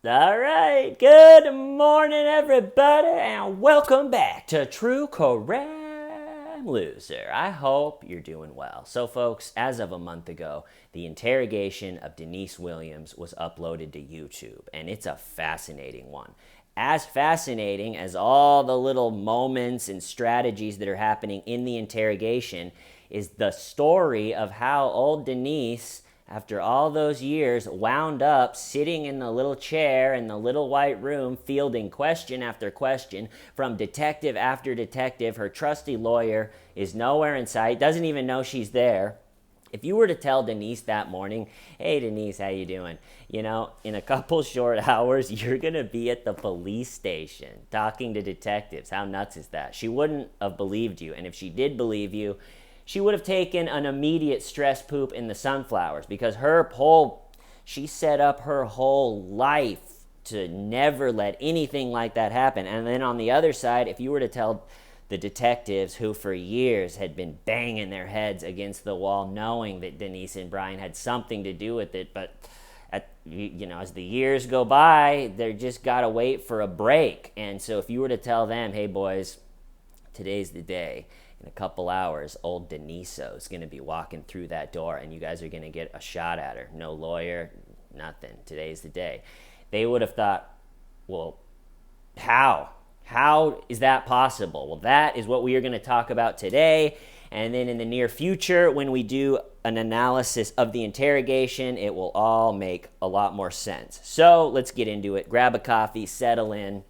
All right, good morning, everybody, and welcome back to True Crime Loser. I hope you're doing well. So, folks, as of a month ago, the interrogation of Denise Williams was uploaded to YouTube, and it's a fascinating one. As fascinating as all the little moments and strategies that are happening in the interrogation is the story of how old Denise, after all those years, wound up sitting in the little chair in the little white room, fielding question after question from detective after detective. Her trusty lawyer is nowhere in sight, doesn't even know she's there. If you were to tell Denise that morning, hey Denise, how you doing? You know, in a couple short hours, you're going to be at the police station talking to detectives. How nuts is that? She wouldn't have believed you. And if she did believe you, she would have taken an immediate stress poop in the sunflowers, because she set up her whole life to never let anything like that happen. And then on the other side, if you were to tell the detectives who for years had been banging their heads against the wall knowing that Denise and Brian had something to do with it, but as the years go by, they just got to wait for a break. And so if you were to tell them, hey boys, today's the day, in a couple hours, old Deniso is going to be walking through that door and you guys are going to get a shot at her. No lawyer, nothing. Today's the day. They would have thought, well, how? How is that possible? Well, that is what we are going to talk about today. And then in the near future, when we do an analysis of the interrogation, it will all make a lot more sense. So let's get into it. Grab a coffee, settle in.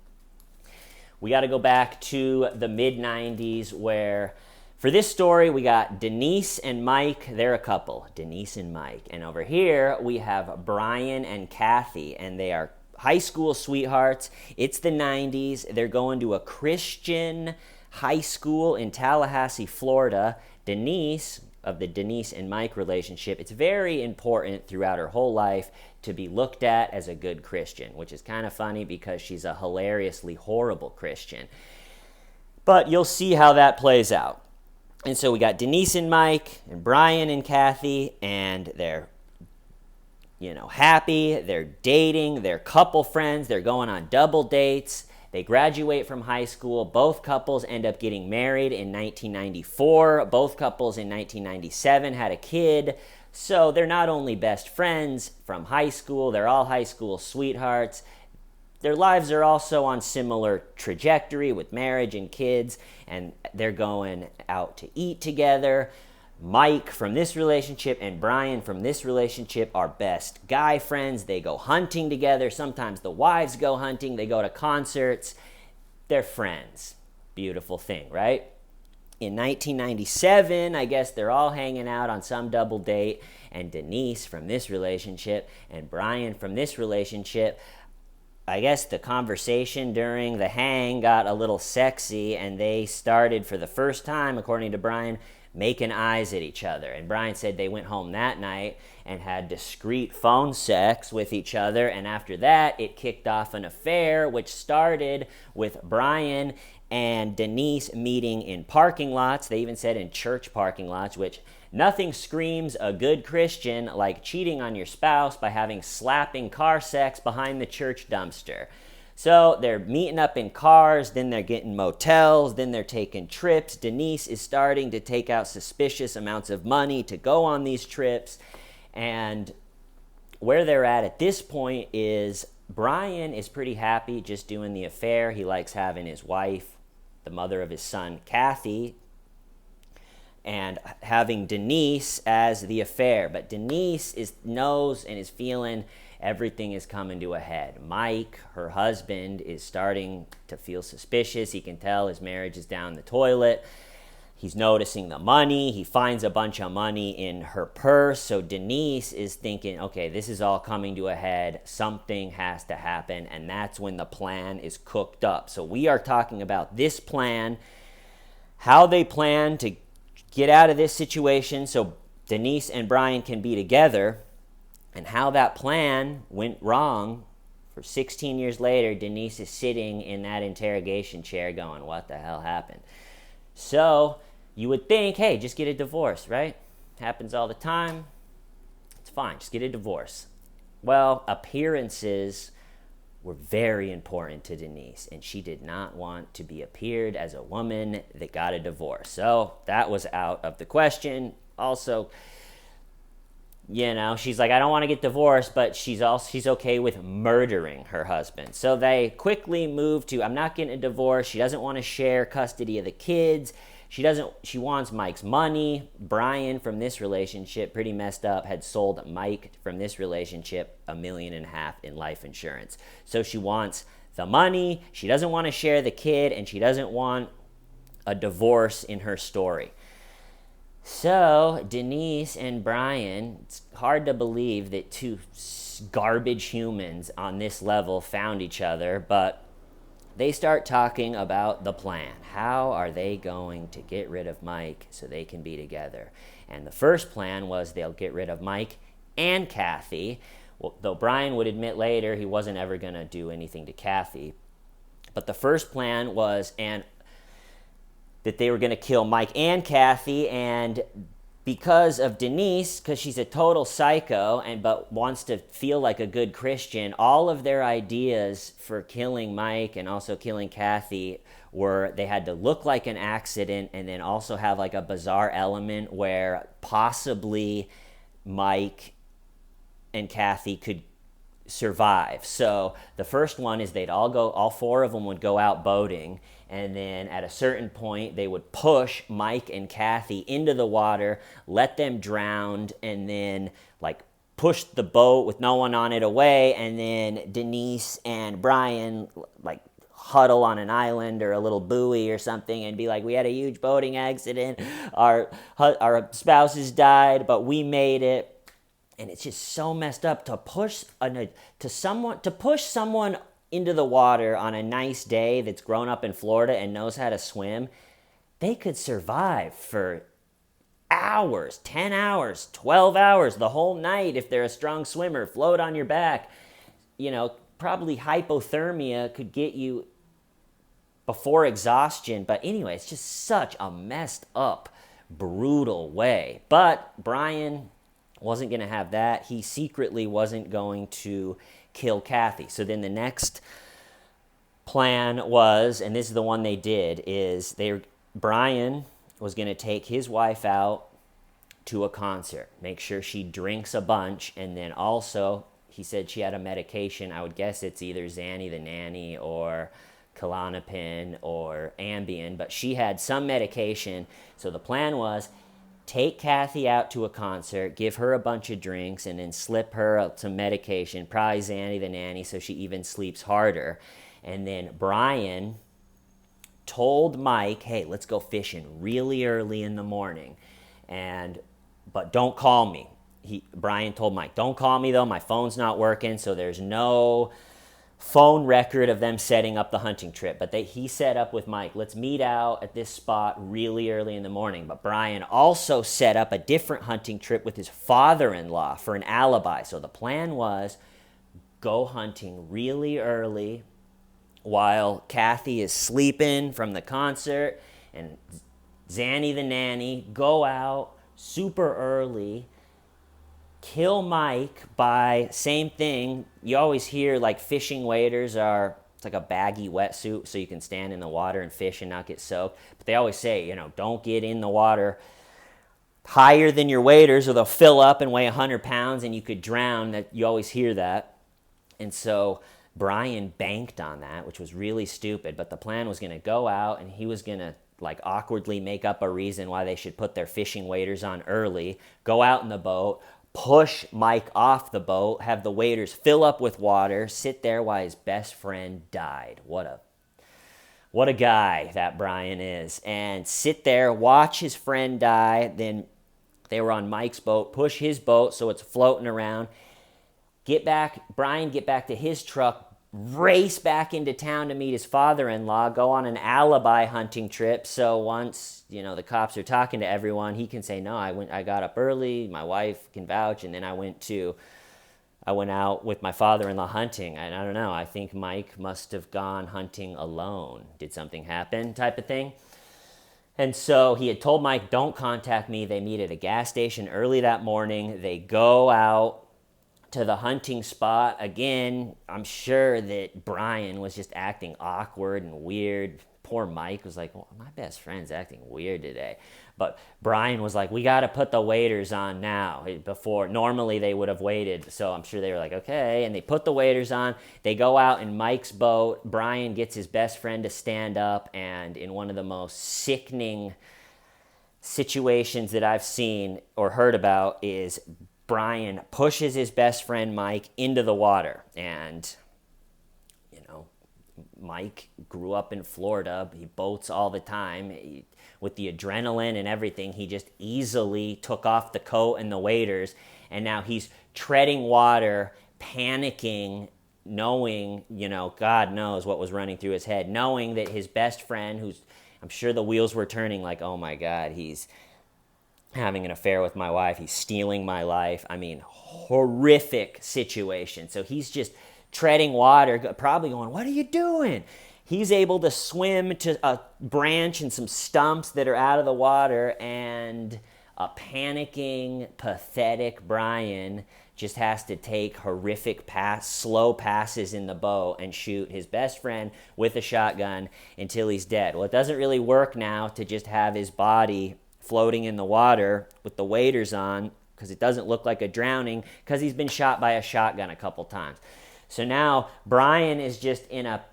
We got to go back to the mid-90s where, for this story, we got Denise and Mike. They're a couple, Denise and Mike. And over here, we have Brian and Kathy, and they are high school sweethearts. It's the 90s. They're going to a Christian high school in Tallahassee, Florida. Denise, of the Denise and Mike relationship, it's very important throughout her whole life to be looked at as a good Christian, which is kind of funny because she's a hilariously horrible Christian. But you'll see how that plays out. And so we got Denise and Mike and Brian and Kathy, and they're happy, they're dating, they're couple friends, they're going on double dates. They graduate from high school. Both couples end up getting married in 1994. Both couples in 1997 had a kid. So they're not only best friends from high school, they're all high school sweethearts. Their lives are also on similar trajectory with marriage and kids, and they're going out to eat together. Mike from this relationship and Brian from this relationship are best guy friends. They go hunting together. Sometimes the wives go hunting. They go to concerts. They're friends. Beautiful thing, right? In 1997, I guess they're all hanging out on some double date, and Denise from this relationship and Brian from this relationship, I guess the conversation during the hang got a little sexy, and they started for the first time, according to Brian, making eyes at each other. And Brian said they went home that night and had discreet phone sex with each other, and after that, it kicked off an affair, which started with Brian and Denise meeting in parking lots. They even said in church parking lots, which nothing screams a good Christian like cheating on your spouse by having slapping car sex behind the church dumpster. So they're meeting up in cars, then they're getting motels, then they're taking trips. Denise is starting to take out suspicious amounts of money to go on these trips. And where they're at this point is Brian is pretty happy just doing the affair. He likes having his wife, the mother of his son, Kathy, and having Denise as the affair. But Denise knows and is feeling everything is coming to a head. Mike, her husband, is starting to feel suspicious. He can tell his marriage is down the toilet. He's noticing the money. He finds a bunch of money in her purse. So Denise is thinking, okay, this is all coming to a head. Something has to happen. And that's when the plan is cooked up. So we are talking about this plan, how they plan to get out of this situation so Denise and Brian can be together, and how that plan went wrong. For 16 years later, Denise is sitting in that interrogation chair going, what the hell happened? So you would think, hey, just get a divorce, right? Happens all the time. It's fine, just get a divorce. Well, appearances were very important to Denise, and she did not want to be appeared as a woman that got a divorce. So that was out of the question. Also, she's like, I don't want to get divorced, but she's okay with murdering her husband. So they quickly move to, I'm not getting a divorce. She doesn't want to share custody of the kids. She wants Mike's money. Brian from this relationship, pretty messed up, had sold Mike from this relationship $1.5 million in life insurance. So she wants the money. She doesn't want to share the kid, and she doesn't want a divorce in her story. So Denise and Brian, it's hard to believe that two garbage humans on this level found each other, but they start talking about the plan. How are they going to get rid of Mike so they can be together? And the first plan was they'll get rid of Mike and Kathy. Well, though Brian would admit later he wasn't ever going to do anything to Kathy. But the first plan was that they were going to kill Mike and Kathy, and because of Denise, because she's a total psycho but wants to feel like a good Christian, all of their ideas for killing Mike and also killing Kathy were they had to look like an accident and then also have like a bizarre element where possibly Mike and Kathy could survive. So the first one is all four of them would go out boating, and then at a certain point they would push Mike and Kathy into the water, let them drown, and then like push the boat with no one on it away, and then Denise and Brian like huddle on an island or a little buoy or something and be like, we had a huge boating accident, our spouses died, but we made it. And it's just so messed up to push someone into the water on a nice day that's grown up in Florida and knows how to swim. They could survive for hours, 10 hours, 12 hours, the whole night if they're a strong swimmer, float on your back. Probably hypothermia could get you before exhaustion. But anyway, it's just such a messed up, brutal way. But Brian wasn't going to have that. He secretly wasn't going to kill Kathy. So then the next plan was, and this is the one they did, is Brian was going to take his wife out to a concert, make sure she drinks a bunch, and then also he said she had a medication. I would guess it's either Zanny the Nanny or Klonopin or Ambien, but she had some medication. So the plan was take Kathy out to a concert, give her a bunch of drinks, and then slip her some medication, probably Zanny the Nanny, so she even sleeps harder. And then Brian told Mike, hey, let's go fishing really early in the morning, but don't call me. Brian told Mike, don't call me though, my phone's not working, so there's no phone record of them setting up the hunting trip. But he set up with Mike, let's meet out at this spot really early in the morning. But Brian also set up a different hunting trip with his father-in-law for an alibi. So the plan was go hunting really early while Kathy is sleeping from the concert, and Zanny the Nanny go out super early, kill Mike by, same thing, you always hear like fishing waders it's like a baggy wetsuit so you can stand in the water and fish and not get soaked. But they always say, don't get in the water higher than your waders or they'll fill up and weigh 100 pounds and you could drown. You always hear that. And so Brian banked on that, which was really stupid. But the plan was going to go out and he was going to like awkwardly make up a reason why they should put their fishing waders on early, go out in the boat, push Mike off the boat, have the waders fill up with water, sit there while his best friend died. What a guy that Brian is. And sit there, watch his friend die. Then they were on Mike's boat, push his boat so it's floating around. Brian get back to his truck, race back into town to meet his father-in-law, go on an alibi hunting trip. So once, the cops are talking to everyone, he can say, no, I got up early, my wife can vouch, and then I went out with my father-in-law hunting. And I don't know, I think Mike must have gone hunting alone. Did something happen type of thing? And so he had told Mike, don't contact me. They meet at a gas station early that morning. They go out to the hunting spot. Again, I'm sure that Brian was just acting awkward and weird. Poor Mike was like, well, my best friend's acting weird today. But Brian was like, we got to put the waders on now. Before, normally they would have waited. So I'm sure they were like, okay. And they put the waders on. They go out in Mike's boat. Brian gets his best friend to stand up. And in one of the most sickening situations that I've seen or heard about is Brian pushes his best friend Mike into the water. And, you know, Mike grew up in Florida. He boats all the time. With the adrenaline and everything, he just easily took off the coat and the waders. And now he's treading water, panicking, knowing, you know, God knows what was running through his head, knowing that his best friend, who's, I'm sure the wheels were turning like, oh my God, he's having an affair with my wife. He's stealing my life. I mean, horrific situation. So he's just treading water, probably going, what are you doing? He's able to swim to a branch and some stumps that are out of the water, and a panicking, pathetic Brian just has to take horrific slow passes in the boat and shoot his best friend with a shotgun until he's dead. Well, it doesn't really work now to just have his body floating in the water with the waders on, because it doesn't look like a drowning, because he's been shot by a shotgun a couple times. So now Brian is just in a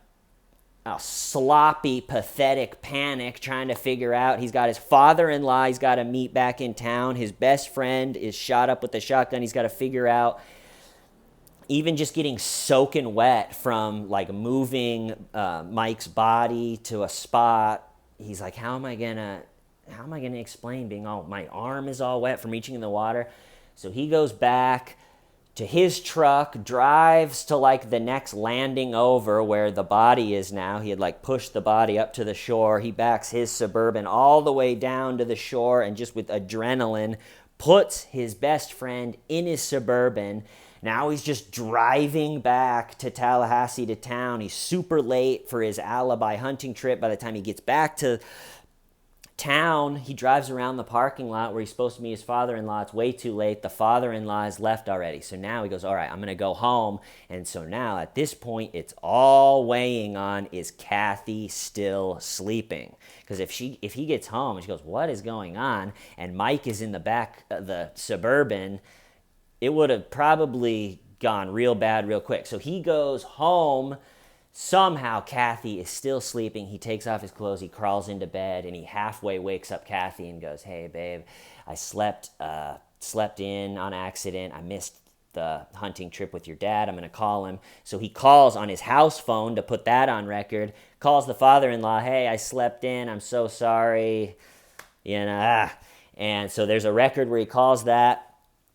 sloppy, pathetic panic, trying to figure out. He's got his father-in-law he's got to meet back in town. His best friend is shot up with a shotgun. He's got to figure out, even just getting soaking wet from like moving Mike's body to a spot. He's like, how am I gonna explain being all, my arm is all wet from reaching in the water? So he goes back to his truck, drives to like the next landing over where the body is now. He had like pushed the body up to the shore. He backs his Suburban all the way down to the shore, and just with adrenaline puts his best friend in his Suburban. Now he's just driving back to Tallahassee to town. He's super late for his alibi hunting trip. By the time he gets back to town, he drives around the parking lot where he's supposed to meet his father-in-law. It's way too late. The father-in-law has left already. So now he goes, all right, I'm going to go home. And so now at this point, it's all weighing on, is Kathy still sleeping? Because if he gets home and she goes, what is going on? And Mike is in the back of the Suburban, it would have probably gone real bad real quick. So he goes home. Somehow Kathy is still sleeping. He takes off his clothes, he crawls into bed, and he halfway wakes up Kathy and goes, hey, babe, I slept in on accident. I missed the hunting trip with your dad. I'm going to call him. So he calls on his house phone to put that on record, calls the father-in-law, hey, I slept in. I'm so sorry. And so there's a record where he calls that.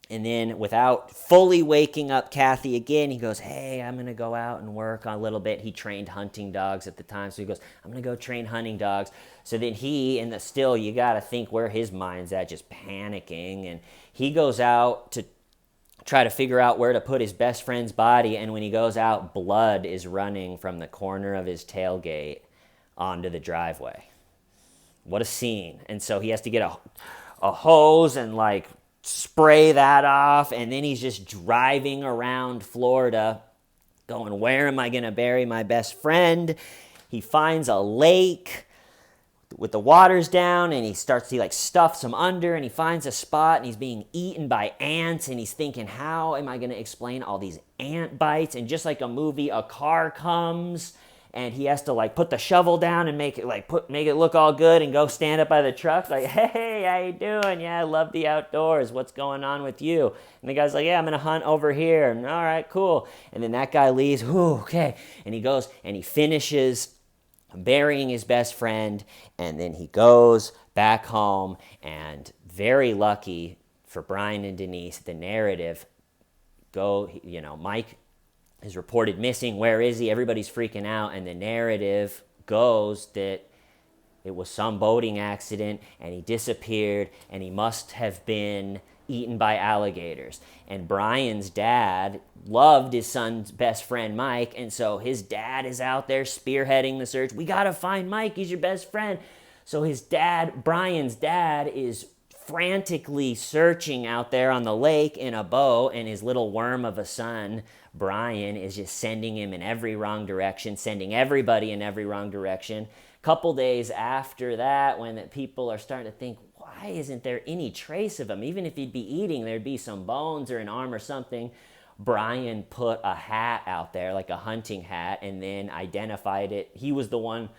And then without fully waking up Kathy again, he goes, hey, I'm going to go out and work on a little bit. He trained hunting dogs at the time. So he goes, I'm going to go train hunting dogs. So then still, you got to think where his mind's at, just panicking. And he goes out to try to figure out where to put his best friend's body. And when he goes out, blood is running from the corner of his tailgate onto the driveway. What a scene. And so he has to get a hose and like spray that off, and then he's just driving around Florida going, where am I going to bury my best friend? He finds a lake with the waters down, and he stuffs them under, and he finds a spot, and he's being eaten by ants, and he's thinking, how am I going to explain all these ant bites? And just like a movie, a car comes, and he has to like put the shovel down and make it look all good, and go stand up by the truck like, hey, how you doing? Yeah, I love the outdoors. What's going on with you? And the guy's like, yeah, I'm gonna hunt over here. And all right, cool. And then that guy leaves. Ooh, okay. And he goes and he finishes burying his best friend, and then he goes back home. And very lucky for Brian and Denise, the narrative Mike is reported missing. Where is he? Everybody's freaking out, and the narrative goes that it was some boating accident, and he disappeared, and he must have been eaten by alligators. And Brian's dad loved his son's best friend, Mike, and so his dad is out there spearheading the search. We got to find Mike. He's your best friend. So Brian's dad is frantically searching out there on the lake in a boat, and his little worm of a son, Brian, is just sending him in every wrong direction, sending everybody in every wrong direction. Couple days after that, when people are starting to think, why isn't there any trace of him? Even if he'd be eating, there'd be some bones or an arm or something. Brian put a hat out there, like a hunting hat, and then identified it. He was the one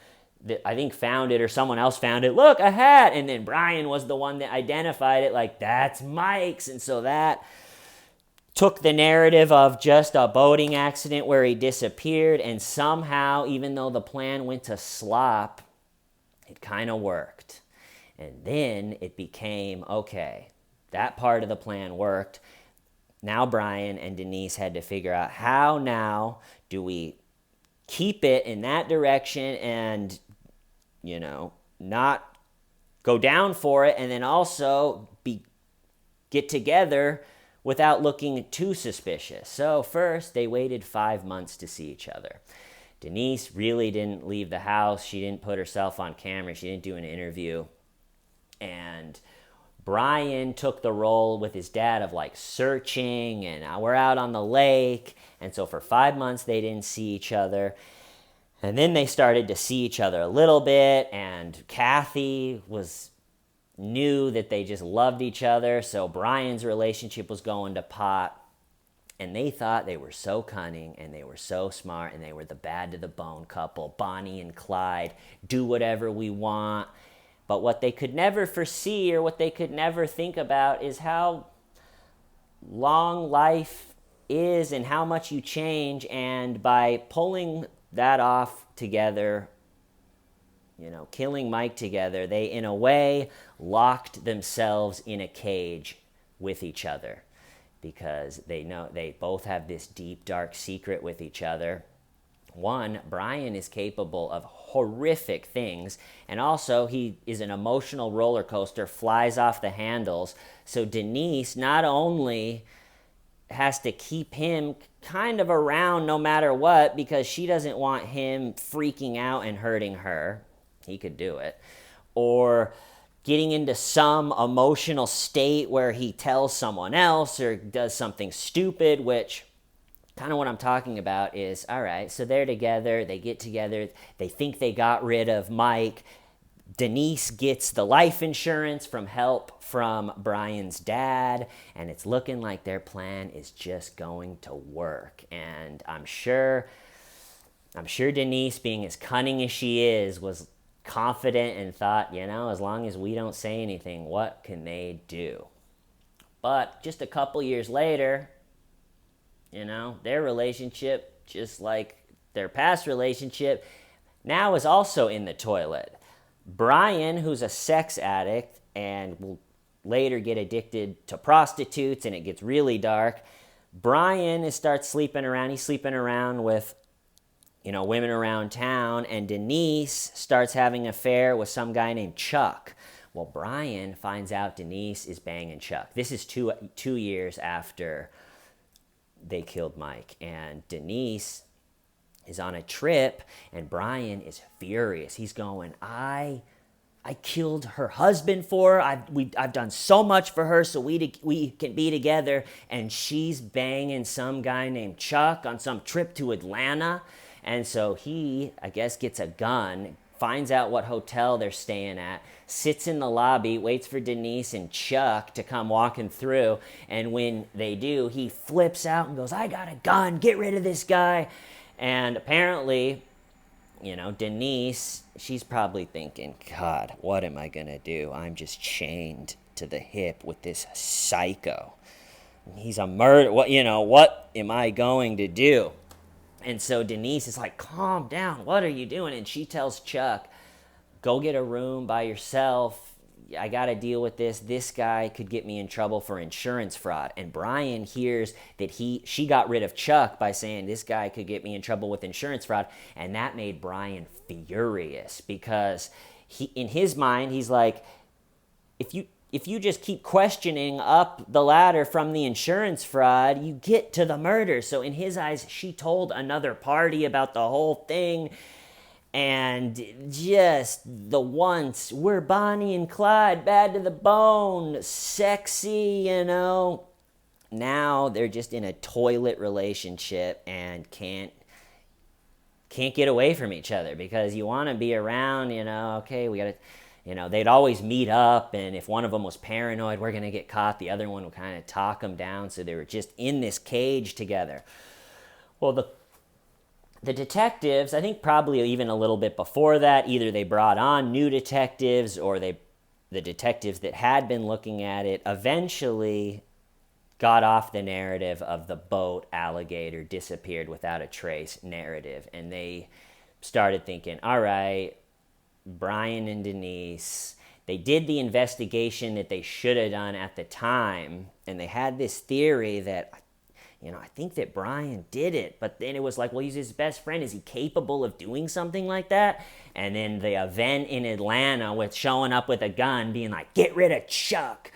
that I think found it, or someone else found it. Look, a hat! And then Brian was the one that identified it, like, that's Mike's. And so that took the narrative of just a boating accident where he disappeared, and somehow, even though the plan went to slop, it kind of worked. And then it became, okay, that part of the plan worked. Now Brian and Denise had to figure out, how now do we keep it in that direction and, not go down for it, and then also get together without looking too suspicious. So first, they waited 5 months to see each other. Denise really didn't leave the house. She didn't put herself on camera. She didn't do an interview. And Brian took the role with his dad of searching, and we're out on the lake. And so for 5 months, they didn't see each other. And then they started to see each other a little bit, and Kathy knew that they just loved each other, so Brian's relationship was going to pot. And they thought they were so cunning, and they were so smart, and they were the bad to the bone couple, Bonnie and Clyde, do whatever we want. But what they could never foresee, or what they could never think about, is how long life is and how much you change. And by pulling that off together, killing Mike together, they in a way locked themselves in a cage with each other, because they know they both have this deep, dark secret with each other. One, Brian is capable of horrific things, and also he is an emotional roller coaster, flies off the handles. So Denise not only has to keep him kind of around no matter what, because she doesn't want him freaking out and hurting her. He could do it. Or getting into some emotional state where he tells someone else or does something stupid, which kind of what I'm talking about is, all right, so they're together, they get together, they think they got rid of Mike. Denise gets the life insurance from help from Brian's dad, and it's looking like their plan is just going to work. And I'm sure Denise, being as cunning as she is, was confident and thought, as long as we don't say anything, what can they do? But just a couple years later, their relationship, just like their past relationship, now is also in the toilet. Brian, who's a sex addict and will later get addicted to prostitutes, and it gets really dark, Brian starts sleeping around. He's sleeping around with, women around town, and Denise starts having an affair with some guy named Chuck. Well, Brian finds out Denise is banging Chuck. This is two years after they killed Mike, and Denise is on a trip, and Brian is furious. He's going, I killed her husband for her. I've done so much for her so we can be together, and she's banging some guy named Chuck on some trip to Atlanta. And so he, I guess, gets a gun, finds out what hotel they're staying at, sits in the lobby, waits for Denise and Chuck to come walking through, and when they do, he flips out and goes, I got a gun, get rid of this guy. And apparently, Denise, she's probably thinking, God, what am I going to do? I'm just chained to the hip with this psycho. He's a murderer. What am I going to do? And so Denise is like, calm down. What are you doing? And she tells Chuck, go get a room by yourself. I got to deal with this. This guy could get me in trouble for insurance fraud. And Brian hears that she got rid of Chuck by saying this guy could get me in trouble with insurance fraud. And that made Brian furious, because in his mind, he's like, if you just keep questioning up the ladder from the insurance fraud, you get to the murder. So in his eyes, she told another party about the whole thing. And just the once, we're Bonnie and Clyde, bad to the bone, sexy, Now they're just in a toilet relationship and can't get away from each other because you want to be around, okay, we got to, they'd always meet up, and if one of them was paranoid, we're going to get caught, the other one would kind of talk them down, so they were just in this cage together. Well, the detectives, I think probably even a little bit before that, either they brought on new detectives or the detectives that had been looking at it eventually got off the narrative of the boat alligator disappeared without a trace narrative. And they started thinking, all right, Brian and Denise, they did the investigation that they should have done at the time. And they had this theory that, I think that Brian did it, but then it was like, well, he's his best friend. Is he capable of doing something like that? And then the event in Atlanta with showing up with a gun, being like, get rid of Chuck.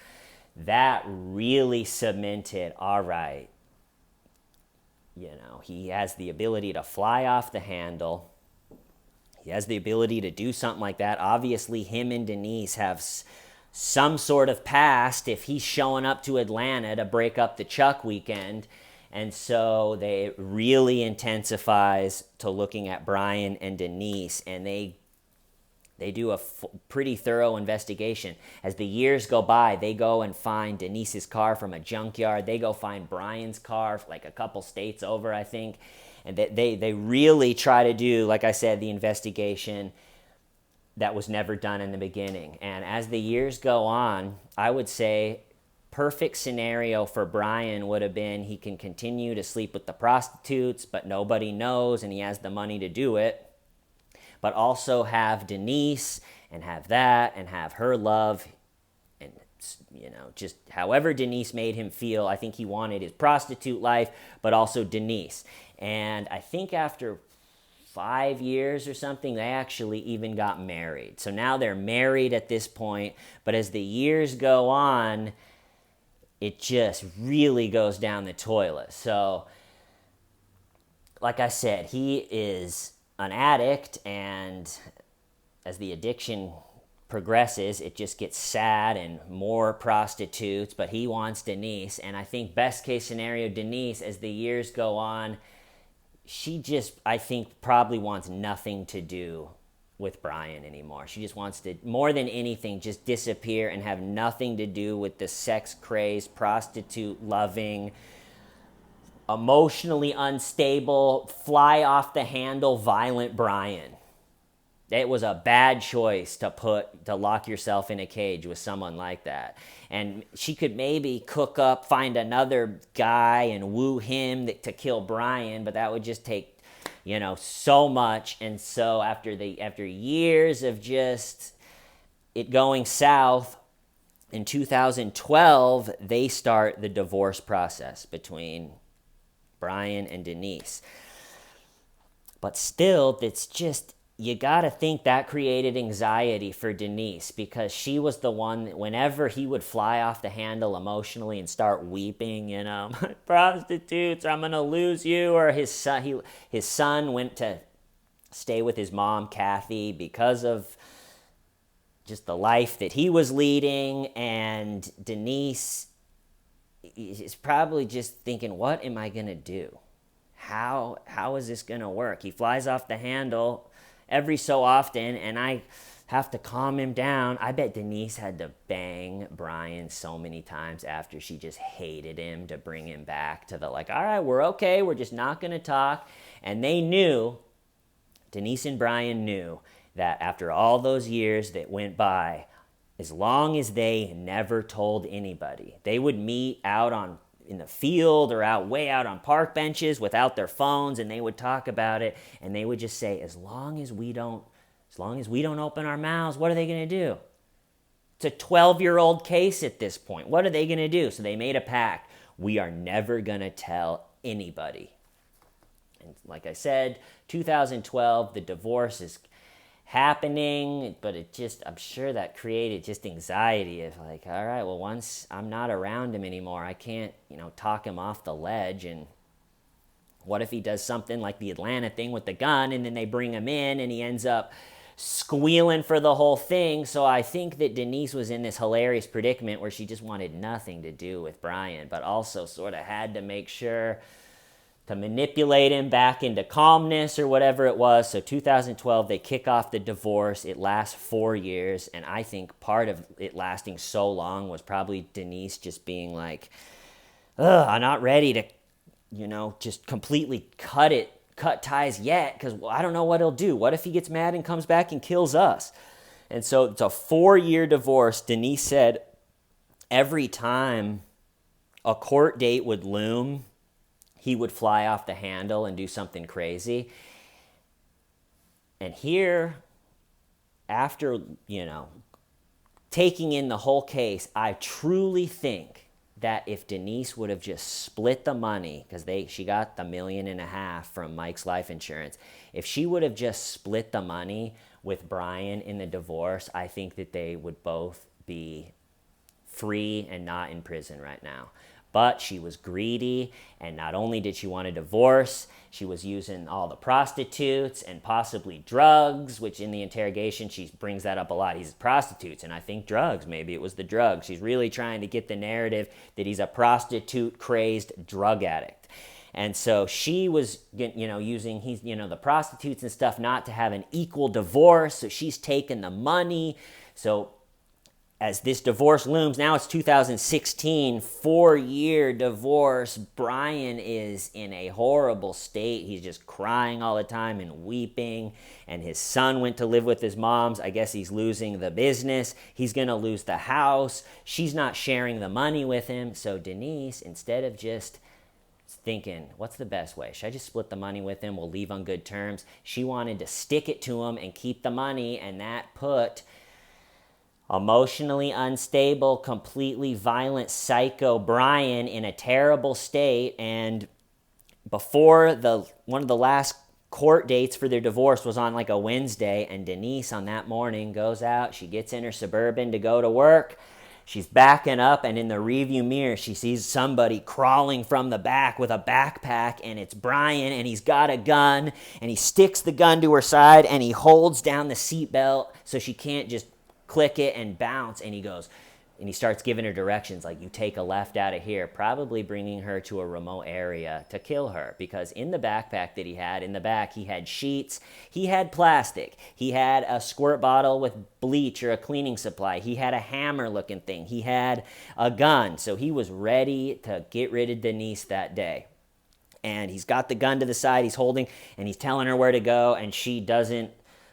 That really cemented, all right, he has the ability to fly off the handle. He has the ability to do something like that. Obviously, him and Denise have some sort of past if he's showing up to Atlanta to break up the Chuck weekend. And so they really intensifies to looking at Brian and Denise, and they do a pretty thorough investigation. As the years go by, they go and find Denise's car from a junkyard. They go find Brian's car like a couple states over, I think. And they really try to do, like I said, the investigation that was never done in the beginning. And as the years go on, I would say perfect scenario for Brian would have been he can continue to sleep with the prostitutes, but nobody knows, and he has the money to do it. But also have Denise and have that and have her love and, just however Denise made him feel. I think he wanted his prostitute life, but also Denise. And I think after 5 years or something, they actually even got married. So now they're married at this point, but as the years go on, it just really goes down the toilet. So, like I said, he is an addict, and as the addiction progresses, it just gets sad and more prostitutes, but he wants Denise. And I think best case scenario, Denise, as the years go on, she just, I think, probably wants nothing to do with Brian anymore. She just wants to, more than anything, just disappear and have nothing to do with the sex-crazed, prostitute-loving, emotionally unstable, fly-off-the-handle, violent Brian. It was a bad choice to lock yourself in a cage with someone like that. And she could maybe cook up, find another guy and woo him to kill Brian, but that would just take so much. And so after years of just it going south, in 2012, they start the divorce process between Brian and Denise. But still, it's just, you gotta think that created anxiety for Denise, because she was the one that whenever he would fly off the handle emotionally and start weeping, my prostitutes, I'm gonna lose you, or his son went to stay with his mom, Kathy, because of just the life that he was leading, and Denise is probably just thinking, what am I gonna do? How is this gonna work? He flies off the handle every so often, and I have to calm him down. I bet Denise had to bang Brian so many times after she just hated him to bring him back to the all right, we're okay, we're just not gonna talk. And they knew, Denise and Brian knew, that after all those years that went by, as long as they never told anybody, they would meet out in the field or way out on park benches without their phones, and they would talk about it, and they would just say, as long as we don't open our mouths, what are they going to do? It's a 12-year-old case at this point. What are they going to do? So they made a pact. We are never going to tell anybody. And like I said, 2012, the divorce is happening, but I'm sure that created just anxiety of all right, well, once I'm not around him anymore, I can't, talk him off the ledge. And What if he does something like the Atlanta thing with the gun, and then they bring him in and he ends up squealing for the whole thing? So I think that Denise was in this hilarious predicament where she just wanted nothing to do with Brian, but also sort of had to make sure to manipulate him back into calmness or whatever it was. So 2012, they kick off the divorce. It lasts 4 years, and I think part of it lasting so long was probably Denise just being like, ugh, I'm not ready to, just completely cut ties yet, because I don't know what he'll do. What if he gets mad and comes back and kills us? And so it's a 4-year divorce. Denise said every time a court date would loom, he would fly off the handle and do something crazy. And here, after, taking in the whole case, I truly think that if Denise would have just split the money, because she got the $1.5 million from Mike's life insurance, if she would have just split the money with Brian in the divorce, I think that they would both be free and not in prison right now. But she was greedy, and not only did she want a divorce, she was using all the prostitutes and possibly drugs, which in the interrogation, she brings that up a lot. He's prostitutes, and I think drugs. Maybe it was the drugs. She's really trying to get the narrative that he's a prostitute-crazed drug addict. And so she was, using the prostitutes and stuff not to have an equal divorce, so she's taking the money. So as this divorce looms, now it's 2016, 4-year divorce. Brian is in a horrible state. He's just crying all the time and weeping. And his son went to live with his mom's. I guess he's losing the business. He's going to lose the house. She's not sharing the money with him. So Denise, instead of just thinking, what's the best way? Should I just split the money with him? We'll leave on good terms. She wanted to stick it to him and keep the money, and that put emotionally unstable, completely violent psycho Brian in a terrible state. And before one of the last court dates for their divorce was on like a Wednesday, and Denise on that morning goes out, she gets in her Suburban to go to work. She's backing up, and in the rearview mirror, she sees somebody crawling from the back with a backpack, and it's Brian, and he's got a gun, and he sticks the gun to her side, and he holds down the seatbelt so she can't just click it and bounce. And he goes, and he starts giving her directions, like, you take a left out of here, probably bringing her to a remote area to kill her. Because in the backpack that he had, in the back, he had sheets, he had plastic, he had a squirt bottle with bleach or a cleaning supply, he had a hammer-looking thing, he had a gun. So he was ready to get rid of Denise that day. And he's got the gun to the side, he's holding, and he's telling her where to go, and she doesn't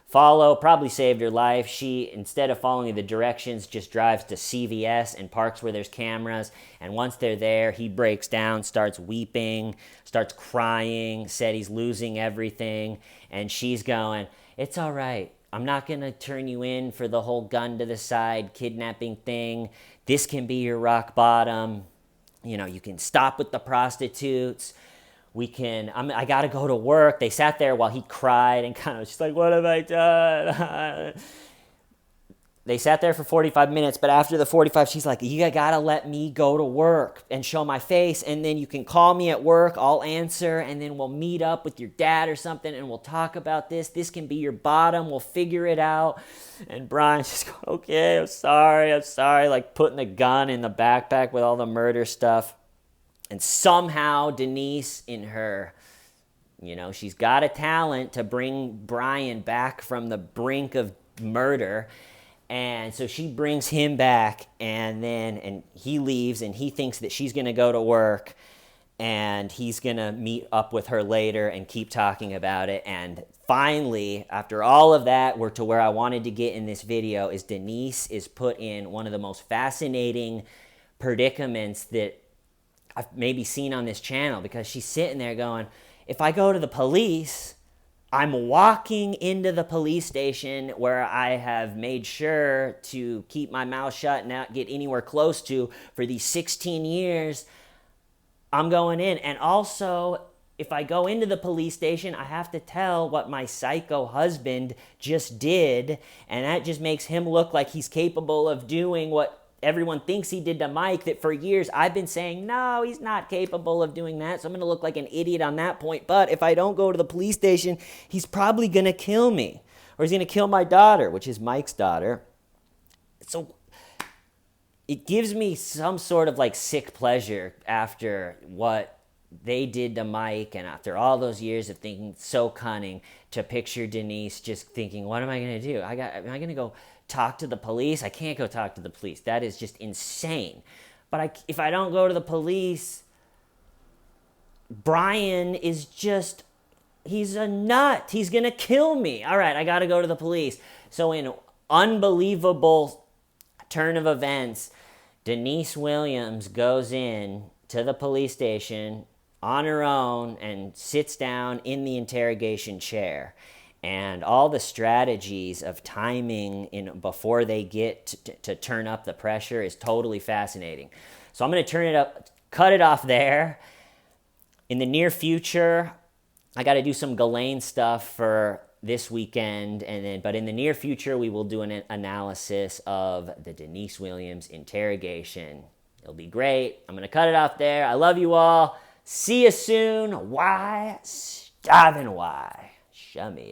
follow. Probably saved her life. She, instead of following the directions, just drives to CVS and parks where there's cameras. And once they're there, he breaks down, starts weeping, starts crying, said he's losing everything. And she's going, it's all right. I'm not going to turn you in for the whole gun to the side kidnapping thing. This can be your rock bottom. You can stop with the prostitutes. I got to go to work. They sat there while he cried and she's like, what have I done? They sat there for 45 minutes, but after the 45, she's like, you got to let me go to work and show my face, and then you can call me at work, I'll answer, and then we'll meet up with your dad or something, and we'll talk about this. This can be your bottom. We'll figure it out. And Brian's just going, okay, I'm sorry, like putting the gun in the backpack with all the murder stuff. And somehow Denise, in her, she's got a talent to bring Brian back from the brink of murder. And so she brings him back, and he leaves, and he thinks that she's going to go to work, and he's going to meet up with her later and keep talking about it. And finally, after all of that, we're to where I wanted to get in this video, is Denise is put in one of the most fascinating predicaments that I've maybe seen on this channel, because she's sitting there going, if I go to the police, I'm walking into the police station where I have made sure to keep my mouth shut and not get anywhere close to for these 16 years. I'm going in. And also, if I go into the police station, I have to tell what my psycho husband just did. And that just makes him look like he's capable of doing what everyone thinks he did to Mike, that for years I've been saying, no, he's not capable of doing that. So I'm going to look like an idiot on that point. But if I don't go to the police station, he's probably going to kill me. Or he's going to kill my daughter, which is Mike's daughter. So it gives me some sort of like sick pleasure after what they did to Mike, and after all those years of thinking so cunning, to picture Denise just thinking, what am I going to do? Am I going to go talk to the police? I can't go talk to the police. That is just insane. But if I don't go to the police, Brian is just, he's a nut. He's going to kill me. All right, I got to go to the police. So in unbelievable turn of events, Denise Williams goes in to the police station on her own and sits down in the interrogation chair. And all the strategies of timing before they get to turn up the pressure is totally fascinating. So I'm going to cut it off there. In the near future, I got to do some Ghislaine stuff for this weekend, but in the near future, we will do an analysis of the Denise Williams interrogation. It'll be great. I'm going to cut it off there. I love you all. See you soon. Why? Starving why? Show me.